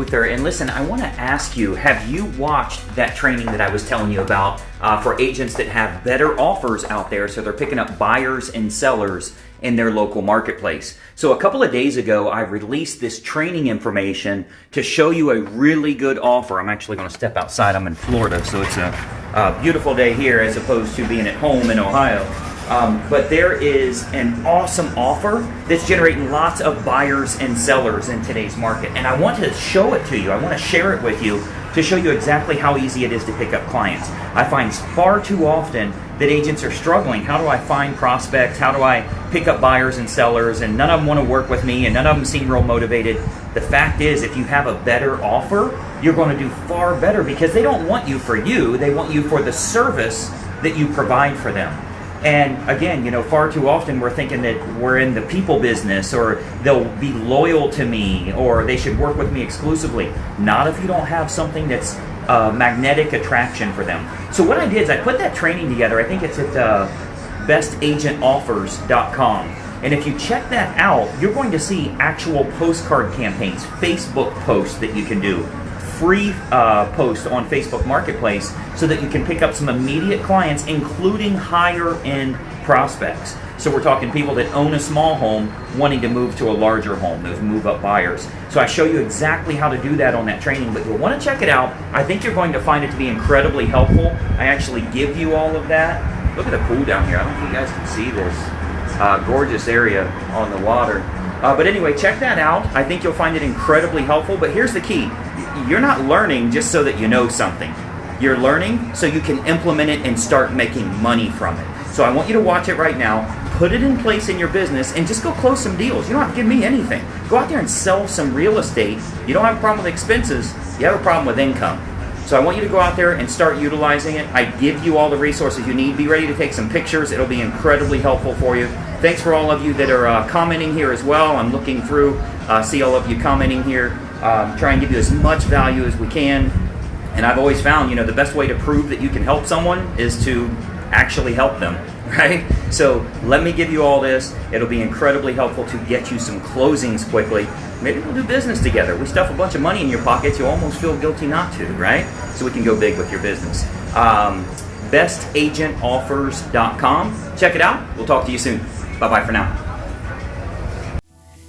Luther, and listen, I want to ask you, have you watched that training that I was telling you about for agents that have better offers out there, so they're picking up buyers and sellers in their local marketplace? So a couple of days ago, I released this training information to show you a really good offer. I'm actually going to step outside. I'm in Florida, so it's a beautiful day here as opposed to being at home in Ohio. But there is an awesome offer that's generating lots of buyers and sellers in today's market. And I want to show it to you. I want to share it with you to show you exactly how easy it is to pick up clients. I find far too often that agents are struggling. How do I find prospects? How do I pick up buyers and sellers? And none of them want to work with me, and none of them seem real motivated. The fact is, if you have a better offer, you're going to do far better, because they don't want you for you. They want you for the service that you provide for them. And again, far too often we're thinking that we're in the people business, or they'll be loyal to me, or they should work with me exclusively. Not if you don't have something that's magnetic attraction for them. So what I did is I put that training together. I think it's at bestagentoffers.com. And if you check that out, you're going to see actual postcard campaigns, Facebook posts that you can do, free post on Facebook Marketplace, so that you can pick up some immediate clients, including higher end prospects. So we're talking people that own a small home wanting to move to a larger home, those move up buyers. So I show you exactly how to do that on that training, but you'll want to check it out. I think you're going to find it to be incredibly helpful. I actually give you all of that. Look at the pool down here. I don't think you guys can see this gorgeous area on the water. But anyway, check that out. I think you'll find it incredibly helpful. But here's the key. You're not learning just so that you know something. You're learning so you can implement it and start making money from it. So I want you to watch it right now, put it in place in your business, and just go close some deals. You don't have to give me anything. Go out there and sell some real estate. You don't have a problem with expenses. You have a problem with income. So I want you to go out there and start utilizing it. I give you all the resources you need. Be ready to take some pictures. It'll be incredibly helpful for you. Thanks for all of you that are commenting here as well. I'm looking through, see all of you commenting here. Try and give you as much value as we can. And I've always found, the best way to prove that you can help someone is to actually help them, right? So let me give you all this. It'll be incredibly helpful to get you some closings quickly. Maybe we'll do business together. We stuff a bunch of money in your pockets. You almost feel guilty not to, right? So we can go big with your business. Bestagentoffers.com. Check it out. We'll talk to you soon. Bye-bye for now.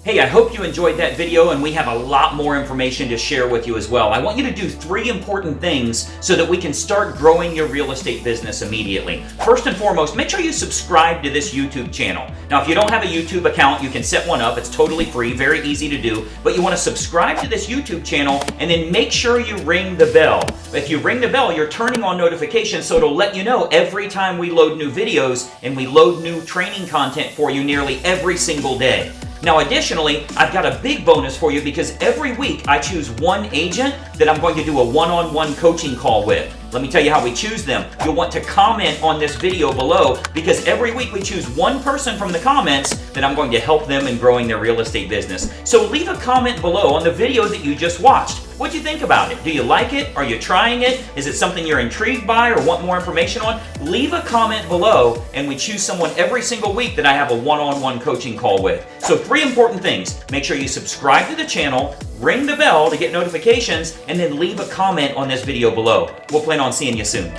Hey, I hope you enjoyed that video, and we have a lot more information to share with you as well. I want you to do 3 important things so that we can start growing your real estate business immediately. First and foremost, make sure you subscribe to this YouTube channel. Now, if you don't have a YouTube account, you can set one up. It's totally free, very easy to do. But you want to subscribe to this YouTube channel, and then make sure you ring the bell. If you ring the bell, you're turning on notifications, so it'll let you know every time we load new videos, and we load new training content for you nearly every single day. Now, additionally, I've got a big bonus for you, because every week I choose one agent that I'm going to do a one-on-one coaching call with. Let me tell you how we choose them. You'll want to comment on this video below, because every week we choose one person from the comments that I'm going to help them in growing their real estate business. So leave a comment below on the video that you just watched. What'd you think about it? Do you like it? Are you trying it? Is it something you're intrigued by or want more information on? Leave a comment below, and we choose someone every single week that I have a one-on-one coaching call with. So 3 important things. Make sure you subscribe to the channel, ring the bell to get notifications, and then leave a comment on this video below. We'll plan on seeing you soon.